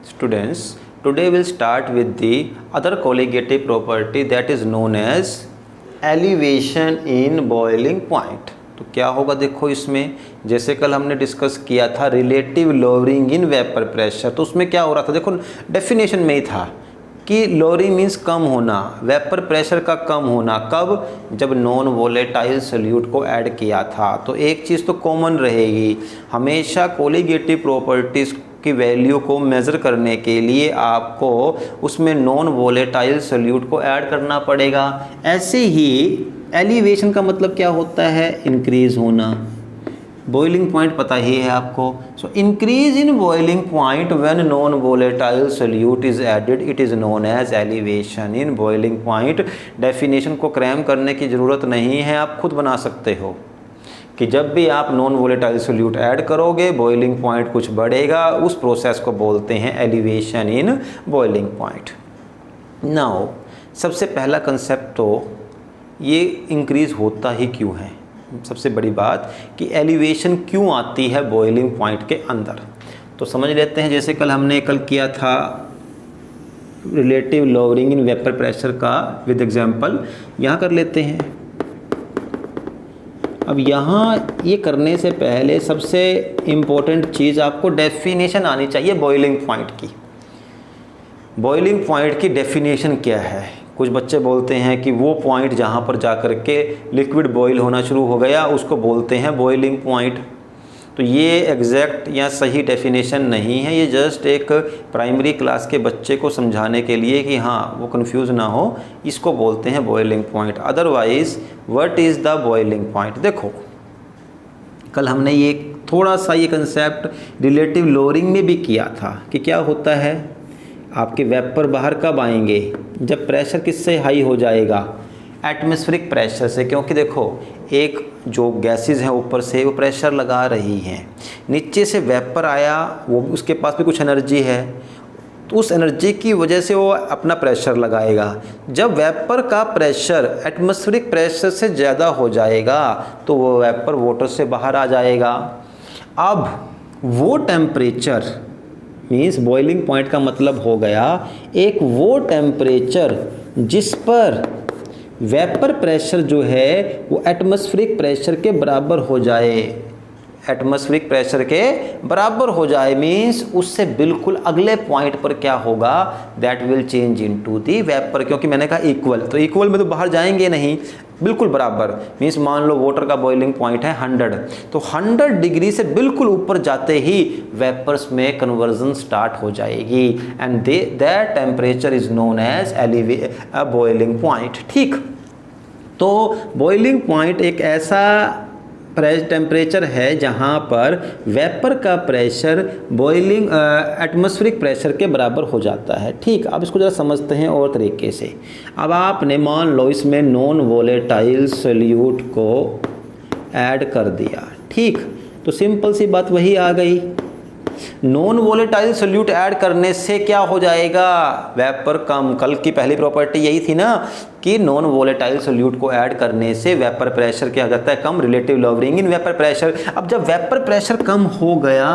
Students, today we'll start with the other colligative property that is known as elevation in boiling point. तो क्या होगा देखो इसमें, जैसे कल हमने डिस्कस किया था relative lowering in vapour pressure, तो उसमें क्या हो रहा था देखो डेफिनेशन में ही था कि लोअरिंग मीन्स कम होना, वेपर प्रेशर का कम होना। कब? जब नॉन वोलेटाइल सोल्यूट को ऐड किया था। तो एक चीज़ तो कॉमन रहेगी, हमेशा कोलिगेटिव प्रॉपर्टीज़ की वैल्यू को मेज़र करने के लिए आपको उसमें नॉन वोलेटाइल सोल्यूट को ऐड करना पड़ेगा। ऐसे ही एलिवेशन का मतलब क्या होता है? इंक्रीज़ होना। बॉइलिंग पॉइंट पता ही है आपको। So increase in boiling point when non volatile solute is added, it is known as elevation in boiling point. Definition को क्रैम करने की ज़रूरत नहीं है, आप खुद बना सकते हो कि जब भी आप नॉन वोलेटाइल सोल्यूट ऐड करोगे बॉइलिंग पॉइंट कुछ बढ़ेगा, उस प्रोसेस को बोलते हैं elevation in boiling point. Now सबसे पहला कंसेप्ट तो ये इंक्रीज़ होता ही क्यों है, सबसे बड़ी बात कि एलिवेशन क्यों आती है बॉइलिंग पॉइंट के अंदर, तो समझ लेते हैं। जैसे कल किया था relative lowering in vapour pressure का विद एग्जांपल, यहाँ कर लेते हैं। अब यहाँ ये करने से पहले सबसे इम्पोर्टेंट चीज़ आपको डेफिनेशन आनी चाहिए बॉइलिंग पॉइंट की। बॉइलिंग पॉइंट की डेफिनेशन क्या है? कुछ बच्चे बोलते हैं कि वो पॉइंट जहाँ पर जा कर के लिक्विड बॉईल होना शुरू हो गया उसको बोलते हैं बॉइलिंग पॉइंट। तो ये एग्जैक्ट या सही डेफिनेशन नहीं है, ये जस्ट एक प्राइमरी क्लास के बच्चे को समझाने के लिए कि हाँ वो कंफ्यूज ना हो, इसको बोलते हैं boiling point. Otherwise what is the boiling point? देखो कल हमने ये थोड़ा सा ये कंसेप्ट रिलेटिव लोअरिंग में भी किया था कि क्या होता है, आपके वेपर बाहर कब आएंगे? जब प्रेशर किससे हाई हो जाएगा? एटमॉस्फेरिक प्रेशर से। क्योंकि देखो एक जो गैसेस हैं ऊपर से वो प्रेशर लगा रही हैं, नीचे से वेपर आया, वो उसके पास भी कुछ एनर्जी है, तो उस एनर्जी की वजह से वो अपना प्रेशर लगाएगा। जब वेपर का प्रेशर एटमॉस्फेरिक प्रेशर से ज़्यादा हो जाएगा तो वो वेपर वाटर से बाहर आ जाएगा। अब वो टेम्परेचर मीन्स बॉइलिंग पॉइंट का मतलब हो गया एक वो टेम्परेचर जिस पर वेपर प्रेशर जो है वो एटमॉस्फेरिक प्रेशर के बराबर हो जाए। एटमॉस्फेरिक प्रेशर के बराबर हो जाए मीन्स उससे बिल्कुल अगले पॉइंट पर क्या होगा? That will change into the vapour. क्योंकि मैंने कहा इक्वल, तो इक्वल में तो बाहर जाएंगे नहीं, बिल्कुल बराबर। मीन्स मान लो वाटर का बॉइलिंग पॉइंट है 100, तो 100 डिग्री से बिल्कुल ऊपर जाते ही वेपर्स में कन्वर्जन स्टार्ट हो जाएगी and that temperature is known as boiling point. ठीक, तो बॉइलिंग पॉइंट एक ऐसा टेम्परेचर है जहाँ पर वेपर का प्रेशर बॉइलिंग एटमॉस्फेरिक प्रेशर के बराबर हो जाता है। ठीक, अब इसको ज़रा समझते हैं और तरीके से। अब आपने मान लो इसमें नॉन वोलेटाइल सोल्यूट को ऐड कर दिया। ठीक, तो सिंपल सी बात वही आ गई, नॉन वोलेटाइल सोल्यूट ऐड करने से क्या हो जाएगा? वेपर कम। कल की पहली प्रॉपर्टी यही थी ना कि नॉन वोलेटाइल सोल्यूट को ऐड करने से वेपर प्रेशर क्या हो जाता है? कम। Relative lowering in vapour pressure. अब जब वेपर प्रेशर कम हो गया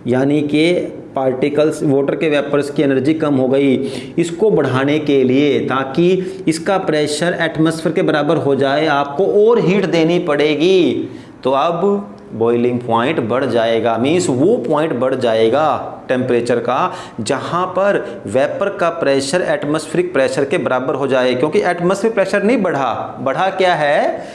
यानी कि पार्टिकल्स वाटर के वेपर्स की एनर्जी कम हो गई, इसको बढ़ाने के लिए ताकि इसका प्रेशर एटमॉस्फेयर के बराबर हो जाए आपको और हीट देनी पड़ेगी। तो अब बॉइलिंग पॉइंट बढ़ जाएगा, मीन्स वो पॉइंट बढ़ जाएगा टेम्परेचर का जहाँ पर वेपर का प्रेशर एटमॉस्फेरिक प्रेशर के बराबर हो जाए। क्योंकि एटमॉस्फेरिक प्रेशर नहीं बढ़ा, बढ़ा क्या है?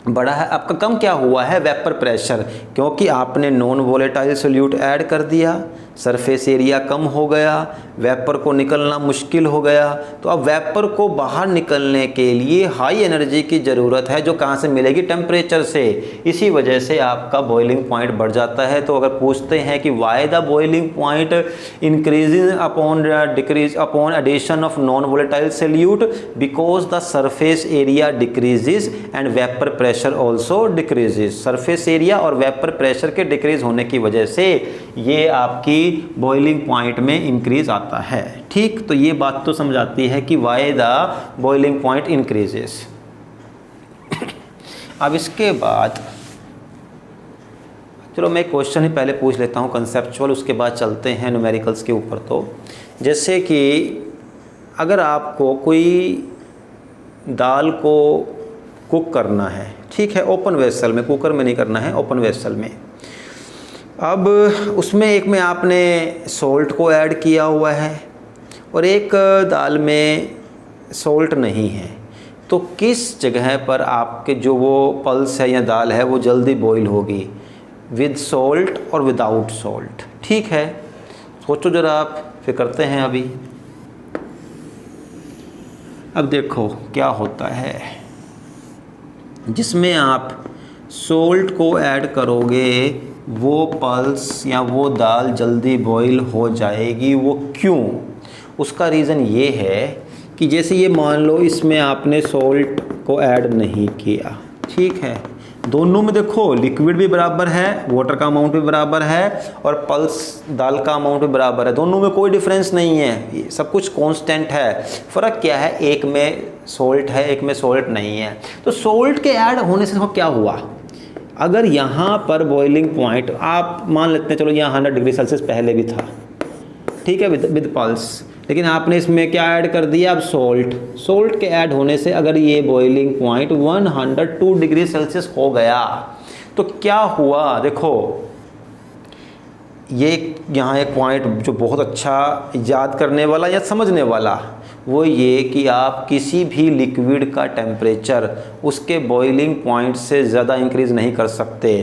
बढ़ा है आपका कम क्या हुआ है? Vapour pressure. क्योंकि आपने नॉन वोलेटाइल सोल्यूट ऐड कर दिया, सरफेस एरिया कम हो गया, वेपर को निकलना मुश्किल हो गया। तो अब वेपर को बाहर निकलने के लिए हाई एनर्जी की ज़रूरत है, जो कहाँ से मिलेगी? टेम्परेचर से। इसी वजह से आपका बॉइलिंग पॉइंट बढ़ जाता है। तो अगर पूछते हैं कि why the boiling point increases upon decrease upon addition of non volatile solute, because the surface area decreases and vapour pressure also decreases. Surface area और वेपर प्रेशर के डिक्रीज होने की वजह से ये आपकी बॉइलिंग पॉइंट में इंक्रीज आता है। ठीक, तो ये बात तो समझ आती है कि why the boiling point increases. अब इसके बाद चलो मैं क्वेश्चन ही पहले पूछ लेता हूँ कंसेप्चुअल, उसके बाद चलते हैं न्यूमेरिकल्स के ऊपर। तो जैसे कि अगर आपको कोई दाल को कुक करना है, ठीक है, ओपन वेसल में, कुकर में नहीं करना है, ओपन वेसल में। अब उसमें एक में आपने सॉल्ट को ऐड किया हुआ है और एक दाल में सॉल्ट नहीं है, तो किस जगह पर आपके जो वो पल्स है या दाल है वो जल्दी बॉईल होगी, विद सॉल्ट और विदाउट सॉल्ट? ठीक है, सोचो ज़रा आप, फिर करते हैं अभी। अब देखो क्या होता है, जिसमें आप सॉल्ट को ऐड करोगे वो पल्स या वो दाल जल्दी बॉईल हो जाएगी। वो क्यों? उसका रीज़न ये है कि जैसे ये मान लो इसमें आपने सॉल्ट को ऐड नहीं किया, ठीक है, दोनों में देखो लिक्विड भी बराबर है, वाटर का अमाउंट भी बराबर है और पल्स दाल का अमाउंट भी बराबर है, दोनों में कोई डिफरेंस नहीं है, सब कुछ कांस्टेंट है। फ़र्क क्या है, एक में सॉल्ट है एक में सॉल्ट नहीं है। तो सॉल्ट के ऐड होने से क्या हुआ, अगर यहाँ पर बॉइलिंग पॉइंट आप मान लेते हैं, चलो यहाँ 100 डिग्री सेल्सियस पहले भी था, ठीक है, विद पल्स, लेकिन आपने इसमें क्या ऐड कर दिया, अब सॉल्ट के ऐड होने से अगर ये बॉइलिंग पॉइंट 102 डिग्री सेल्सियस हो गया तो क्या हुआ, देखो ये यहाँ एक पॉइंट जो बहुत अच्छा याद करने वाला या समझने वाला, वो ये कि आप किसी भी लिक्विड का टेम्परेचर उसके बॉइलिंग पॉइंट से ज़्यादा इंक्रीज़ नहीं कर सकते।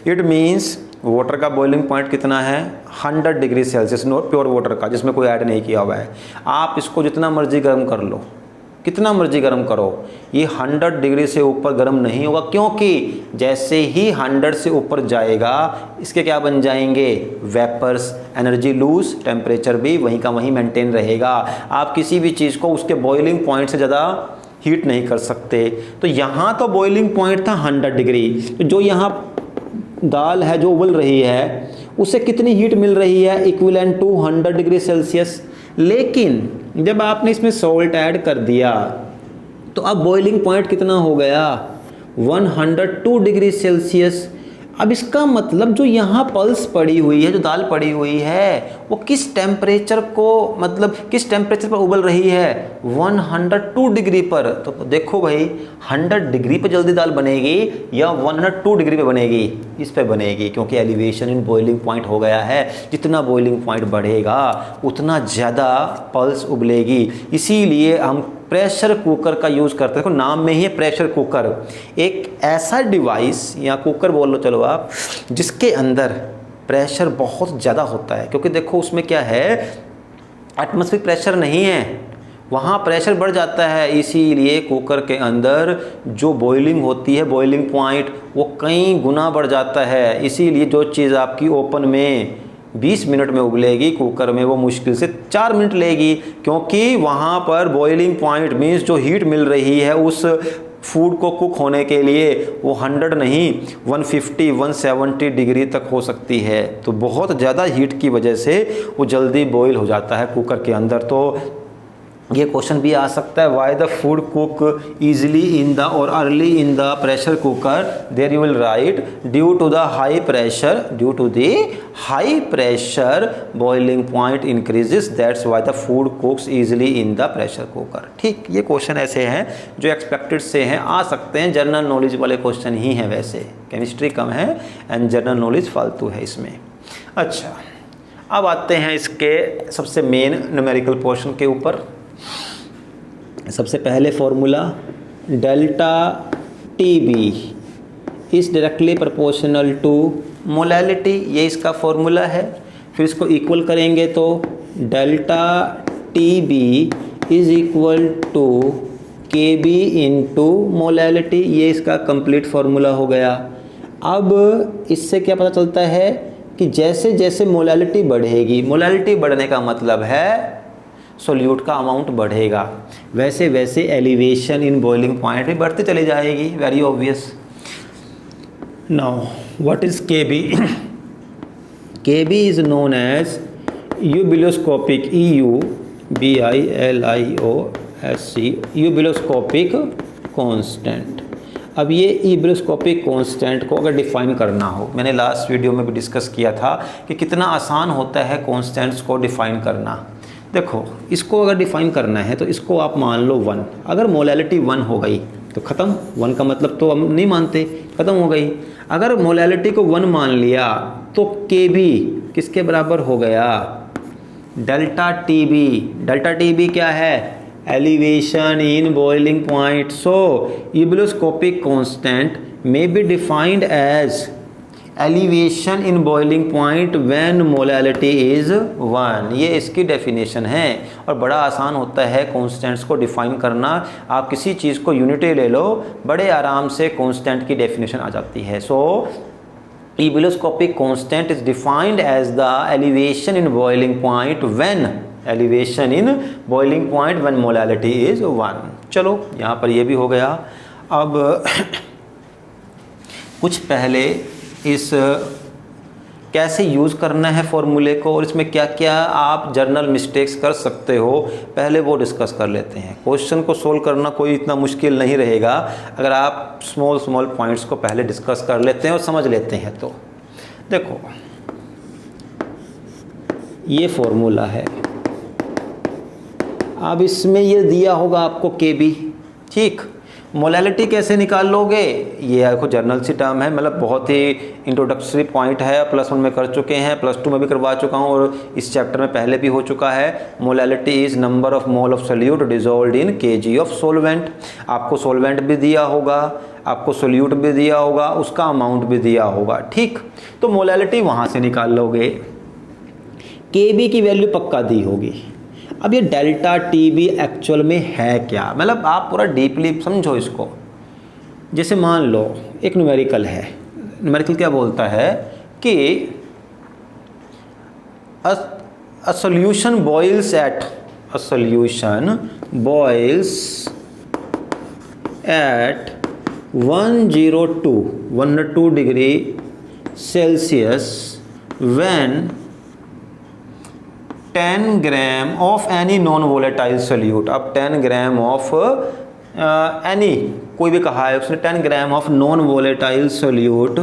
इट मीन्स वाटर का बॉइलिंग पॉइंट कितना है, 100 डिग्री सेल्सियस, प्योर वाटर का जिसमें कोई ऐड नहीं किया हुआ है। आप इसको जितना मर्जी गर्म कर लो, कितना मर्जी गर्म करो, ये 100 डिग्री से ऊपर गर्म नहीं होगा, क्योंकि जैसे ही 100 से ऊपर जाएगा इसके क्या बन जाएंगे, वेपर्स, एनर्जी लूज, टेम्परेचर भी वहीं का वहीं मेंटेन रहेगा। आप किसी भी चीज़ को उसके बॉइलिंग पॉइंट से ज़्यादा हीट नहीं कर सकते। तो यहाँ तो बॉइलिंग पॉइंट था 100 डिग्री, तो जो यहाँ दाल है जो उबल रही है उसे कितनी हीट मिल रही है, इक्विवेलेंट टू 100 डिग्री सेल्सियस। लेकिन जब आपने इसमें सॉल्ट ऐड कर दिया तो अब बॉइलिंग पॉइंट कितना हो गया, 102 डिग्री सेल्सियस। अब इसका मतलब जो यहाँ पल्स पड़ी हुई है, जो दाल पड़ी हुई है, वो किस टेम्परेचर को, मतलब किस टेम्परेचर पर उबल रही है, 102 डिग्री पर। तो देखो भाई 100 डिग्री पर जल्दी दाल बनेगी या 102 डिग्री पे बनेगी, इस पे बनेगी, क्योंकि एलिवेशन इन बॉइलिंग पॉइंट हो गया है। जितना बॉइलिंग पॉइंट बढ़ेगा उतना ज़्यादा पल्स उबलेगी। इसीलिए हम प्रेशर कुकर का यूज़ करते हैं। देखो नाम में ही है प्रेशर कुकर, एक ऐसा डिवाइस या कुकर बोल लो चलो आप, जिसके अंदर प्रेशर बहुत ज़्यादा होता है। क्योंकि देखो उसमें क्या है, एटमॉस्फेरिक प्रेशर नहीं है, वहाँ प्रेशर बढ़ जाता है। इसीलिए कुकर के अंदर जो बॉइलिंग होती है, बॉइलिंग पॉइंट वो कई गुना बढ़ जाता है। इसीलिए जो चीज़ आपकी ओपन में 20 मिनट में उबलेगी, कुकर में वो मुश्किल से 4 मिनट लेगी, क्योंकि वहाँ पर बॉइलिंग पॉइंट मीन्स जो हीट मिल रही है उस फूड को कुक होने के लिए वो 100 नहीं 150 170 डिग्री तक हो सकती है। तो बहुत ज़्यादा हीट की वजह से वो जल्दी बॉईल हो जाता है कुकर के अंदर। तो ये क्वेश्चन भी आ सकता है, why the food cook easily in the और early in the pressure cooker, there you will write due to the high pressure, due to the high pressure boiling point increases, that's why the food cooks easily in the pressure cooker. ठीक, ये question ऐसे हैं जो expected से हैं, आ सकते हैं, general knowledge वाले क्वेश्चन ही हैं। वैसे केमिस्ट्री कम है एंड जनरल नॉलेज फालतू है इसमें। अच्छा, अब आते हैं इसके सबसे मेन न्यूमेरिकल पोर्शन के ऊपर। सबसे पहले formula, delta T B is directly proportional to molality, ये इसका फॉर्मूला है। फिर इसको इक्वल करेंगे तो delta T B is equal to K B into molality, ये इसका कंप्लीट फॉर्मूला हो गया। अब इससे क्या पता चलता है कि जैसे जैसे मोलैलिटी बढ़ेगी, मोलैलिटी बढ़ने का मतलब है सोल्यूट का अमाउंट बढ़ेगा, वैसे वैसे एलिवेशन इन बॉइलिंग पॉइंट भी बढ़ती चली जाएगी। Very obvious. Now what is KB? KB is known as ebullioscopic, EUBILIOSC, ebullioscopic constant. अब ये इब्रोस्कोपिक कांस्टेंट को अगर डिफ़ाइन करना हो, मैंने लास्ट वीडियो में भी डिस्कस किया था कि कितना आसान होता है कांस्टेंट्स को डिफ़ाइन करना। देखो, इसको अगर डिफ़ाइन करना है तो इसको आप मान लो 1। अगर मोलैलिटी 1 हो गई तो ख़त्म, 1 का मतलब तो हम नहीं मानते, ख़त्म हो गई। अगर मोलैलिटी को 1 मान लिया तो Kb किसके बराबर हो गया? Delta Tb। डेल्टा Tb क्या है? Elevation in boiling point. So ebullioscopic constant may be defined as elevation in boiling point when molality is 1। ये इसकी डेफिनेशन है और बड़ा आसान होता है कांस्टेंट्स को डिफाइन करना। आप किसी चीज़ को यूनिटी ले लो, बड़े आराम से कांस्टेंट की डेफिनेशन आ जाती है। So ebullioscopic constant is defined as the elevation in boiling point when molality is 1। चलो, यहाँ पर ये भी हो गया। अब कुछ पहले इस कैसे यूज़ करना है फॉर्मूले को और इसमें क्या क्या आप जर्नल मिस्टेक्स कर सकते हो, पहले वो डिस्कस कर लेते हैं। क्वेश्चन को सोल्व करना कोई इतना मुश्किल नहीं रहेगा अगर आप स्मॉल पॉइंट्स को पहले डिस्कस कर लेते हैं और समझ लेते हैं। तो देखो, ये फॉर्मूला है। अब इसमें ये दिया होगा आपको Kb, ठीक। मोलैलिटी कैसे निकाल लोगे? ये देखो जर्नल सी टर्म है, मतलब बहुत ही इंट्रोडक्टरी पॉइंट है। +1 में कर चुके हैं, +2 में भी करवा चुका हूँ और इस चैप्टर में पहले भी हो चुका है। Molality is number of mole of solute dissolved in kg of solvent. आपको सोलवेंट भी दिया होगा, आपको सोल्यूट भी दिया होगा, उसका अमाउंट भी दिया होगा, ठीक। तो मोलैलिटी वहाँ से निकाल लोगे। Kb की वैल्यू पक्का दी होगी। अब ये डेल्टा Tb एक्चुअल में है क्या, मतलब आप पूरा डीपली समझो इसको। जैसे मान लो एक न्यूमेरिकल है। न्यूमेरिकल क्या बोलता है कि a solution boils at 102 degree Celsius when 10 gram of any non volatile solute. अब 10 ग्राम ऑफ एनी, कोई भी कहा है उसने, 10 gram of non volatile solute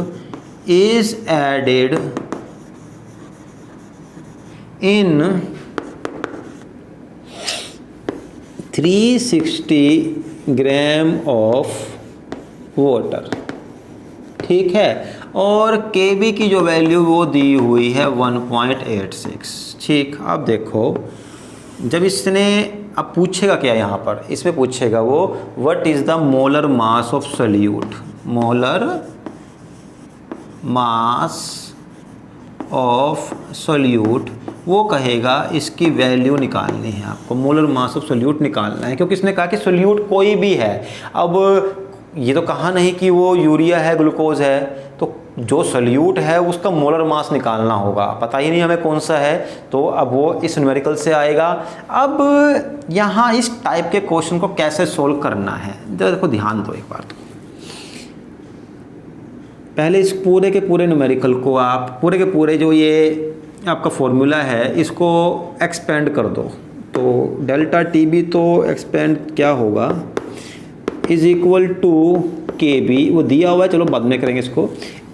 is added in 360 gram of water, ठीक है। और Kb की जो वैल्यू वो दी हुई है 1.86, ठीक। अब देखो, जब इसने अब पूछेगा क्या यहाँ पर, इसमें पूछेगा वो what is the molar mass of solute. Molar mass of solute, वो कहेगा इसकी वैल्यू निकालनी है आपको। मोलर मास ऑफ सोल्यूट निकालना है, क्योंकि इसने कहा कि सोल्यूट कोई भी है। अब ये तो कहा नहीं कि वो यूरिया है, ग्लूकोज है, तो जो सोल्यूट है उसका मोलर मास निकालना होगा। पता ही नहीं हमें कौन सा है, तो अब वो इस न्यूमेरिकल से आएगा। अब यहाँ इस टाइप के क्वेश्चन को कैसे सोल्व करना है, देखो ध्यान दो एक बार। तो पहले इस पूरे के पूरे न्यूमेरिकल को आप पूरे के पूरे जो ये आपका फॉर्मूला है इसको एक्सपेंड कर दो। तो डेल्टा Tb तो एक्सपेंड क्या होगा, इज इक्वल टू Kb, वो दिया हुआ है, चलो बाद में करेंगे इसको।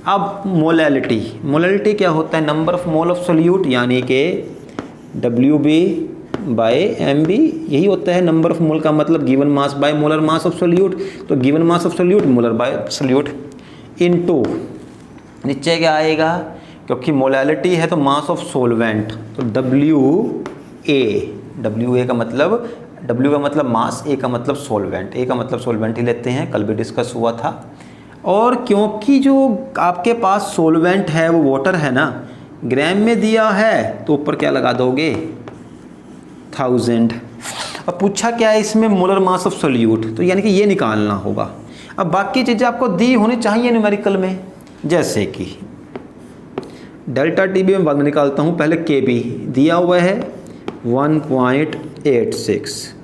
अब मोलैलिटी क्या होता है? Number of mole of solute, यानी कि Wb/Mb, यही होता है। नंबर ऑफ मोल का मतलब given mass by molar mass of solute. तो given mass of solute molar by solute into नीचे क्या आएगा, क्योंकि मोलैलिटी है तो मास ऑफ सोलवेंट, तो Wa का मतलब, W का मतलब मास, A का मतलब सोलवेंट। A का मतलब सोलवेंट ही लेते हैं, कल भी डिस्कस हुआ था। और क्योंकि जो आपके पास सोलवेंट है वो वाटर है ना, ग्राम में दिया है तो ऊपर क्या लगा दोगे 1000। अब पूछा क्या है इसमें, मोलर मास ऑफ सोल्यूट, तो यानी कि ये निकालना होगा। अब बाकी चीज़ें आपको दी होनी चाहिए न्यूमेरिकल में, जैसे कि डेल्टा Tb में बाद में निकालता हूँ, पहले Kb दिया हुआ है 1.86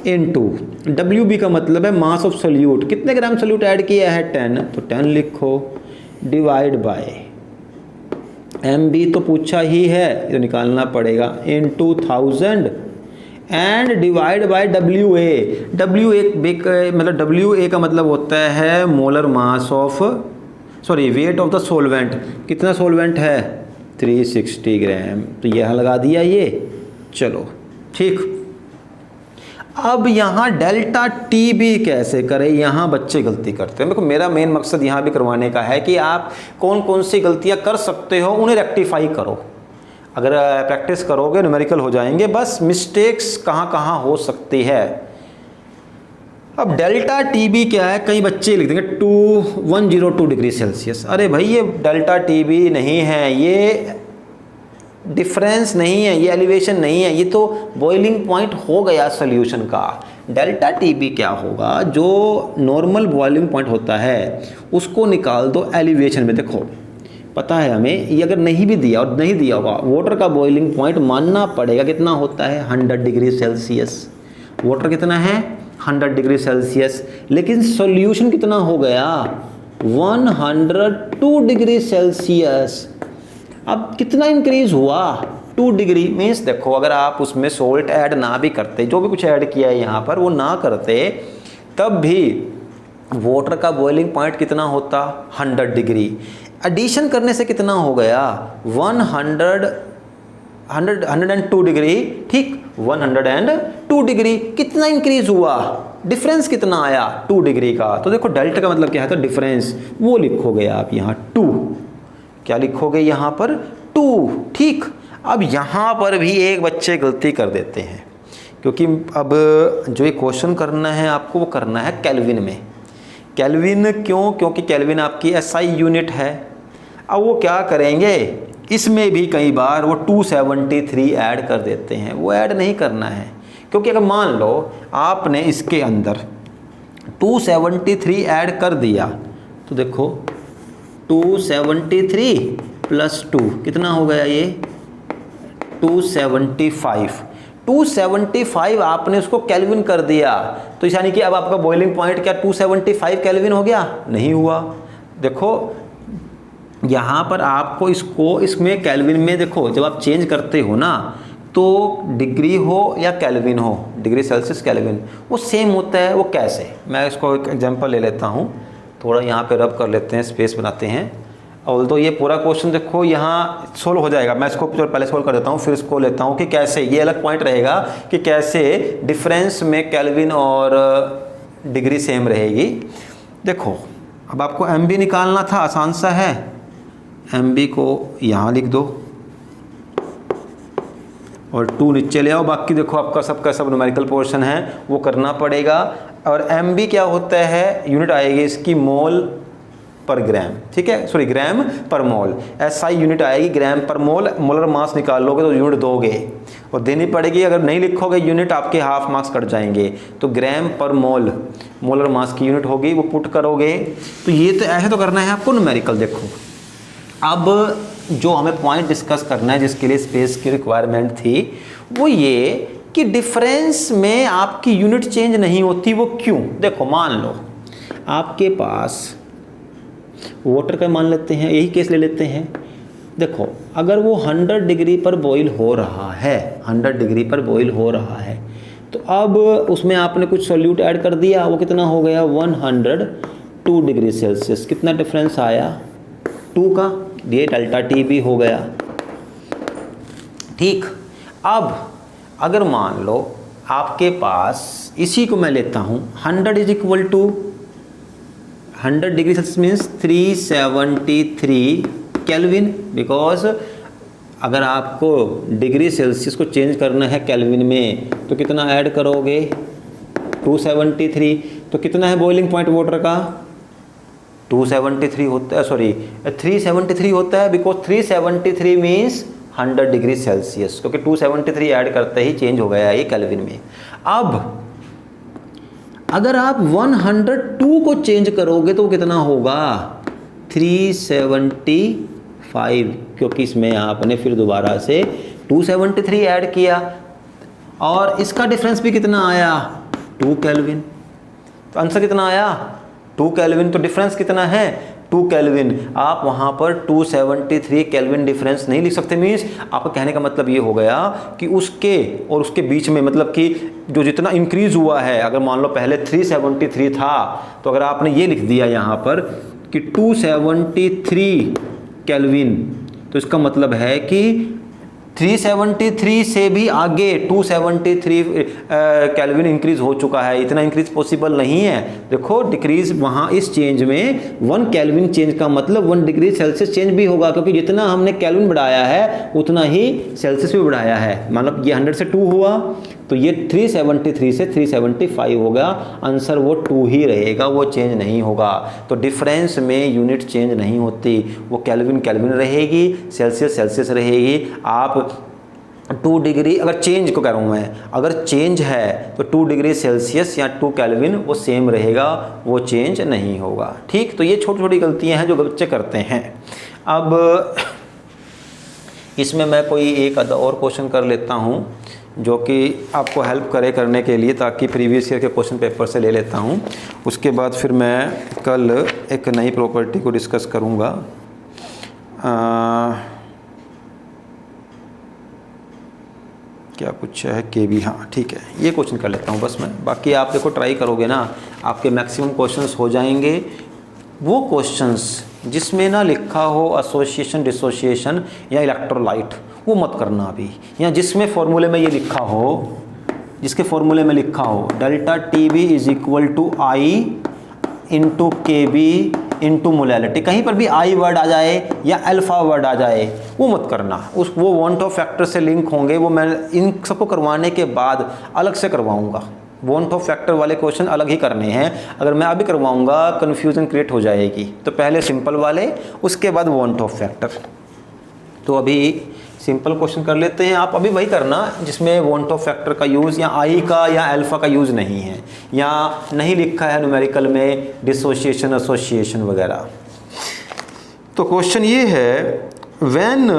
इनटू Wb का मतलब है मास ऑफ सोल्यूट। कितने ग्राम सोल्यूट ऐड किया है 10, तो 10 लिखो, डिवाइड बाय Mb तो पूछा ही है, तो निकालना पड़ेगा, into 1000 and divide by W A. W A मतलब डब्ल्यू ए का मतलब होता है molar mass of weight of the solvent. कितना सोलवेंट है? 360 ग्राम। तो यहाँ लगा दिया ये। चलो ठीक। अब यहाँ डेल्टा टी भी कैसे करें, यहाँ बच्चे गलती करते हैं। देखो मेरा मेन मकसद यहाँ भी करवाने का है कि आप कौन कौन सी गलतियाँ कर सकते हो उन्हें रेक्टिफाई करो। अगर प्रैक्टिस करोगे न्यूमेरिकल हो जाएंगे। बस मिस्टेक्स कहाँ कहाँ हो सकती है। अब डेल्टा टी बी क्या है, कई बच्चे लिख देंगे 102 डिग्री सेल्सियस। अरे भाई ये डेल्टा टी बी नहीं है, ये डिफरेंस नहीं है, ये एलिवेशन नहीं है, ये तो बॉइलिंग पॉइंट हो गया सोल्यूशन का। डेल्टा टी बी क्या होगा, जो नॉर्मल बॉइलिंग पॉइंट होता है उसको निकाल दो एलिवेशन में। देखो पता है हमें, ये अगर नहीं भी दिया और नहीं दिया होगा, वाटर का बॉइलिंग पॉइंट मानना पड़ेगा। कितना होता है? 100 डिग्री सेल्सियस। वाटर कितना है? 100 डिग्री सेल्सियस। लेकिन सॉल्यूशन कितना हो गया? 102 डिग्री सेल्सियस। अब कितना इंक्रीज हुआ? 2 डिग्री। मीन्स देखो अगर आप उसमें सोल्ट ऐड ना भी करते, जो भी कुछ ऐड किया है यहाँ पर वो ना करते, तब भी वाटर का बॉइलिंग पॉइंट कितना होता? 100 डिग्री। एडिशन करने से कितना हो गया? 102 डिग्री। ठीक, 102 डिग्री। कितना इंक्रीज हुआ? डिफरेंस कितना आया? 2 डिग्री का। तो देखो डेल्टा का मतलब क्या है? तो डिफरेंस वो लिखोगे आप यहाँ 2। क्या लिखोगे यहाँ पर? 2। ठीक। अब यहाँ पर भी एक बच्चे गलती कर देते हैं, क्योंकि अब जो ये क्वेश्चन करना है आपको वो करना है केल्विन में। केल्विन क्यों? क्योंकि केल्विन आपकी एसआई यूनिट है। अब वो क्या करेंगे, इसमें भी कई बार वो 273 ऐड कर देते हैं। वो ऐड नहीं करना है, क्योंकि अगर मान लो आपने इसके अंदर 273 ऐड कर दिया तो देखो 273 प्लस 2 कितना हो गया? ये 275। 275 आपने उसको केल्विन कर दिया, तो यानी कि अब आपका बॉइलिंग पॉइंट क्या 275 केल्विन हो गया? नहीं हुआ। देखो यहाँ पर आपको इसको इसमें केल्विन में, देखो जब आप चेंज करते हो ना, तो डिग्री हो या केल्विन हो, डिग्री सेल्सियस केल्विन, वो सेम होता है। वो कैसे? मैं इसको एक एग्जांपल ले लेता हूँ। थोड़ा यहाँ पे रब कर लेते हैं, स्पेस बनाते हैं। और तो ये पूरा क्वेश्चन देखो यहाँ सोल्व हो जाएगा। मैं इसको पहले सोल्व कर देता हूँ, फिर इसको लेता हूँ कि कैसे, ये अलग पॉइंट रहेगा कि कैसे डिफरेंस में केल्विन और डिग्री सेम रहेगी। देखो अब आपको एम बी निकालना था, आसान सा है। एम बी को यहाँ लिख दो और 2 नीचे ले आओ। बाकी देखो आपका सबका सब न्यूमेरिकल पोर्शन है वो करना पड़ेगा। और एम बी क्या होता है? यूनिट आएगी इसकी मोल पर ग्राम। ठीक है, सॉरी ग्राम पर मोल। एसआई यूनिट आएगी ग्राम पर मोल। मोलर मास निकाल लोगे तो यूनिट दोगे और देनी पड़ेगी। अगर नहीं लिखोगे यूनिट आपके हाफ मार्क्स कट जाएंगे। तो ग्राम पर मोल मोलर मास की यूनिट होगी, वो पुट करोगे। तो ये तो ऐसे तो करना है आपको न्यूमेरिकल। देखो अब जो हमें पॉइंट डिस्कस करना है, जिसके लिए स्पेस की रिक्वायरमेंट थी, वो ये कि डिफरेंस में आपकी यूनिट चेंज नहीं होती। वो क्यों? देखो मान लो आपके पास वाटर का मान लेते हैं, यही केस ले लेते हैं। देखो अगर वो 100 डिग्री पर बॉईल हो रहा है, 100 डिग्री पर बॉईल हो रहा है, तो अब उसमें आपने कुछ सॉल्यूट ऐड कर दिया। वो कितना हो गया? 102 डिग्री सेल्सियस। कितना डिफरेंस आया? 2 का। ये डेल्टा टी भी हो गया। ठीक। अब अगर मान लो आपके पास, इसी को मैं लेता हूँ, 100 is equal to 100 degree Celsius means 373 kelvin. Because अगर आपको डिग्री सेल्सियस को चेंज करना है केल्विन में, तो कितना ऐड करोगे? 273। तो कितना है बॉइलिंग पॉइंट वाटर का? 273 होता है, सॉरी 373 होता है। बिकॉज 373 मीन्स 100 डिग्री सेल्सियस, क्योंकि 273 ऐड करते ही चेंज हो गया है ये केल्विन में। अब अगर आप 102 को चेंज करोगे तो कितना होगा? 375, क्योंकि इसमें आपने फिर दोबारा से 273 ऐड किया और इसका डिफरेंस भी कितना आया? 2 केल्विन। तो आंसर कितना आया? 2 केल्विन। तो डिफरेंस कितना है? 2 केल्विन, आप वहाँ पर 273 केल्विन डिफरेंस नहीं लिख सकते। मीन्स आपका कहने का मतलब ये हो गया कि उसके और उसके बीच में, मतलब कि जो जितना इंक्रीज हुआ है, अगर मान लो पहले 373 था, तो अगर आपने ये लिख दिया यहाँ पर कि 273 केल्विन, तो इसका मतलब है कि 373 से भी आगे 273 केल्विन इंक्रीज हो चुका है। इतना इंक्रीज पॉसिबल नहीं है। देखो डिक्रीज वहाँ इस चेंज में 1 केल्विन चेंज का मतलब 1 डिग्री सेल्सियस चेंज भी होगा, क्योंकि जितना हमने केल्विन बढ़ाया है उतना ही सेल्सियस भी बढ़ाया है। मतलब ये 100 से 2 हुआ, तो ये 373 से 375 होगा। आंसर वो 2 ही रहेगा, वो चेंज नहीं होगा। तो डिफरेंस में यूनिट चेंज नहीं होती, वो केल्विन केल्विन रहेगी, सेल्सियस सेल्सियस रहेगी। आप 2 डिग्री अगर चेंज को कह रहा हूँ मैं, अगर चेंज है तो 2 डिग्री सेल्सियस या 2 केल्विन वो सेम रहेगा, वो चेंज नहीं होगा। ठीक, तो ये छोटी छोटी गलतियाँ हैं जो बच्चे करते हैं। अब इसमें मैं कोई एक आधा और क्वेश्चन कर लेता हूँ जो कि आपको हेल्प करे करने के लिए, ताकि प्रीवियस ईयर के क्वेश्चन पेपर से ले लेता हूँ। उसके बाद फिर मैं कल एक नई प्रॉपर्टी को डिस्कस करूँगा। क्या पूछा है के बी, हाँ ठीक है, ये क्वेश्चन कर लेता हूँ बस मैं। बाकी आप देखो ट्राई करोगे ना, आपके मैक्सिमम क्वेश्चंस हो जाएंगे। वो क्वेश्चंस जिसमें ना लिखा हो एसोसिएशन डिसोसिएशन या इलेक्ट्रोलाइट, वो मत करना अभी। या जिसमें फॉर्मूले में ये लिखा हो, जिसके फॉर्मूले में लिखा हो delta T B is equal to I into K B into molality, कहीं पर भी आई वर्ड आ जाए या अल्फा वर्ड आ जाए, वो मत करना। वो वॉन्ट ऑफ फैक्टर से लिंक होंगे, वो मैं इन सबको करवाने के बाद अलग से करवाऊंगा। वॉन्ट ऑफ फैक्टर वाले क्वेश्चन अलग ही करने हैं। अगर मैं अभी करवाऊंगा कन्फ्यूजन क्रिएट हो जाएगी। तो पहले सिंपल वाले, उसके बाद वॉन्ट ऑफ फैक्टर। तो अभी सिंपल क्वेश्चन कर लेते हैं। आप अभी वही करना जिसमें वॉन्ट ऑफ फैक्टर का यूज़ या आई का या अल्फा का यूज़ नहीं है, या नहीं लिखा है न्यूमेरिकल में डिसोसिएशन एसोसिएशन वगैरह। तो क्वेश्चन ये है, when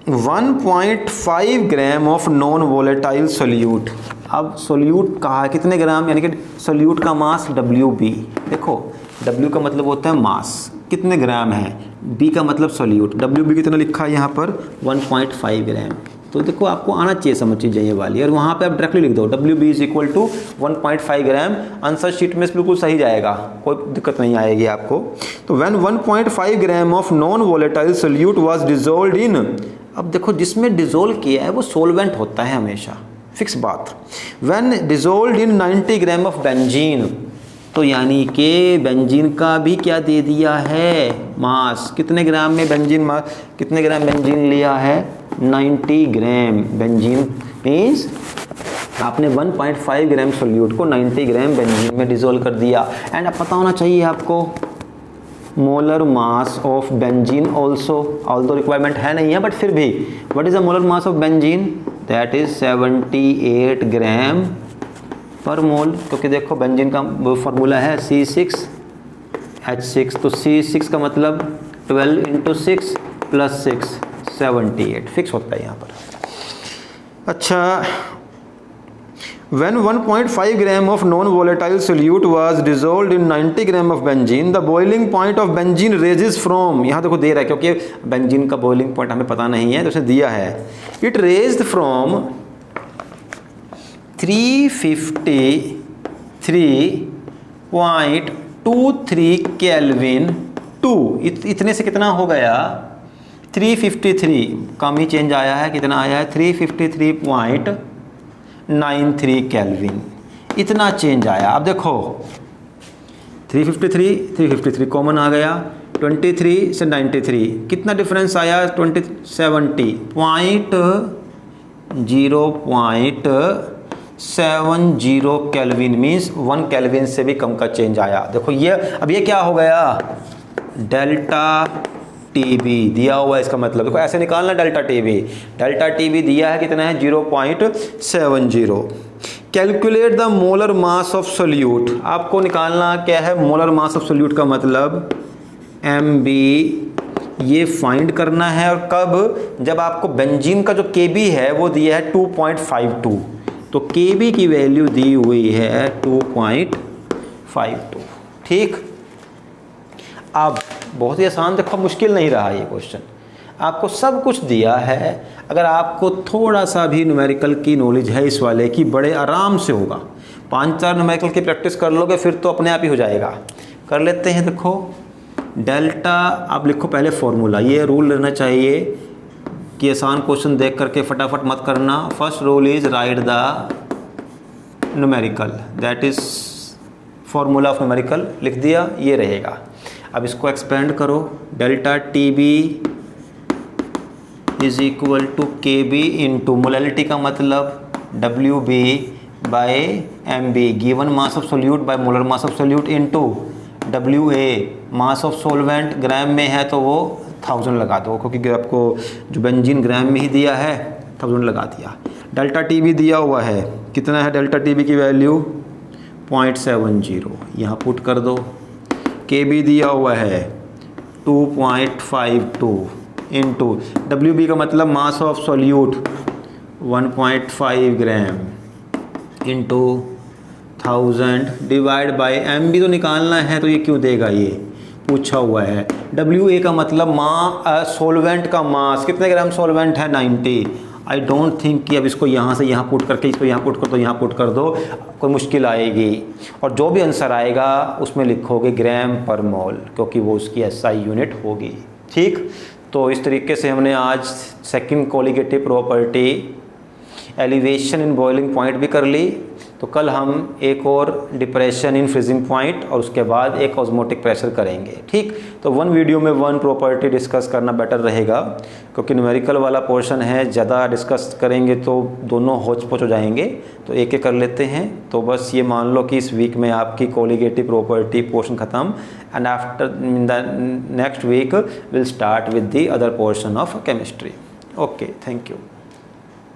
1.5 gram of non volatile solute. अब सोल्यूट कहा है कितने ग्राम, यानी कि सोल्यूट का मास WB। देखो W का मतलब होता है मास, कितने ग्राम है, B का मतलब सोल्यूट, WB कितना लिखा है यहाँ पर 1.5 ग्राम। तो देखो आपको आना चाहिए समझ चीज़ ये वाली, और वहाँ पे आप डायरेक्टली लिख दो WB is equal to 1.5 gram. Answer sheet में बिल्कुल सही जाएगा, कोई दिक्कत नहीं आएगी आपको। तो when 1.5 gram of non volatile solute was dissolved in, अब देखो जिसमें डिजोल्व किया है वो सोलवेंट होता है हमेशा, फिक्स बात। When dissolved in 90 gram of benzene, तो यानी कि बेंजीन का भी क्या दे दिया है, मास। कितने ग्राम में बेंजीन मास, कितने ग्राम बेंजीन लिया है, 90 ग्राम बेंजीन। मीन्स आपने 1.5 ग्राम सोल्यूट को 90 ग्राम बेंजीन में डिजोल्व कर दिया। एंड अब पता होना चाहिए आपको molar mass of benzene also, although requirement है नहीं है बट फिर भी, what is the molar mass of benzene, that is 78 ग्राम पर मोल। क्योंकि देखो बेंजीन का फार्मूला है C6H6, तो C6 का मतलब 12 × 6 + 6 78 फिक्स होता है यहाँ पर। अच्छा, when 1.5 gram of non-volatile solute was dissolved in 90 gram of benzene, the boiling point of benzene raises from, यहाँ देखो दे रहा है क्योंकि बेंजीन का boiling point हमें पता नहीं है तो उसे दिया है, it raised from 353.23 kelvin to, इतने से कितना हो गया 353, कम ही चेंज आया है, कितना आया है 353.93 केल्विन, इतना चेंज आया। अब देखो 353 कॉमन आ गया, 23 से 93 कितना डिफरेंस आया, 0.70 केल्विन, मीन्स 1 केल्विन से भी कम का चेंज आया। देखो ये अब ये क्या हो गया, डेल्टा टीबी दिया हुआ है, इसका मतलब देखो ऐसे निकालना डेल्टा टीबी दिया है कितना है 0.70। Calculate the molar mass of solute, आपको निकालना क्या है मोलर मास ऑफ सोल्यूट का मतलब MB, ये फाइंड करना है। और कब, जब आपको बेंजीन का जो KB है वो दिया है 2.52, तो KB की वैल्यू दी हुई है 2.52। ठीक, अब बहुत ही आसान, देखो मुश्किल नहीं रहा ये क्वेश्चन, आपको सब कुछ दिया है। अगर आपको थोड़ा सा भी न्यूमेरिकल की नॉलेज है इस वाले की, बड़े आराम से होगा। 5-4 न्यूमेरिकल की प्रैक्टिस कर लोगे फिर तो अपने आप ही हो जाएगा। कर लेते हैं। देखो डेल्टा, आप लिखो पहले फॉर्मूला। ये रूल रहना चाहिए कि आसान क्वेश्चन देख करके फटाफट मत करना। First rule is write the numerical, that is formula of numerical. लिख दिया, ये रहेगा। अब इसको एक्सपेंड करो। Delta T B is equal to K B into molality का मतलब W B by M B, given mass of solute by molar mass of solute into W A mass of solvent. Gram में है तो वो 1000 लगा दो, क्योंकि आपको जो बेंजीन ग्राम में ही दिया है, 1000 लगा दिया। डेल्टा टी बी दिया हुआ है, कितना है डेल्टा टी बी की वैल्यू 0.70, यहाँ पुट कर दो। के बी दिया हुआ है 2.52 इंटू डब्ल्यू बी का मतलब mass of solute 1.5 gram into 1000 divide by M B तो निकालना है, तो ये क्यों देगा, ये पूछा हुआ है। डब्ल्यू ए का मतलब सोलवेंट का मास, कितने ग्राम सोलवेंट है 90। आई डोंट थिंक कि अब इसको यहाँ से यहाँ पुट करके इसको यहाँ पुट कर दो, यहाँ पुट कर दो, कोई मुश्किल आएगी। और जो भी आंसर आएगा उसमें लिखोगे ग्राम पर मोल, क्योंकि वो उसकी एसआई यूनिट होगी। ठीक, तो इस तरीके से हमने आज second colligative property elevation in boiling point भी कर ली। तो कल हम एक और डिप्रेशन इन फ्रीजिंग पॉइंट और उसके बाद एक ऑस्मोटिक प्रेशर करेंगे। ठीक, तो वन वीडियो में वन प्रॉपर्टी डिस्कस करना बेटर रहेगा, क्योंकि न्यूमेरिकल वाला पोर्शन है, ज़्यादा डिस्कस करेंगे तो दोनों होच पोच हो जाएंगे। तो एक एक कर लेते हैं। तो बस ये मान लो कि इस वीक में आपकी कोलिगेटिव प्रॉपर्टी पोर्शन ख़त्म, and after in the next week will start with the other portion of chemistry. Okay, thank you.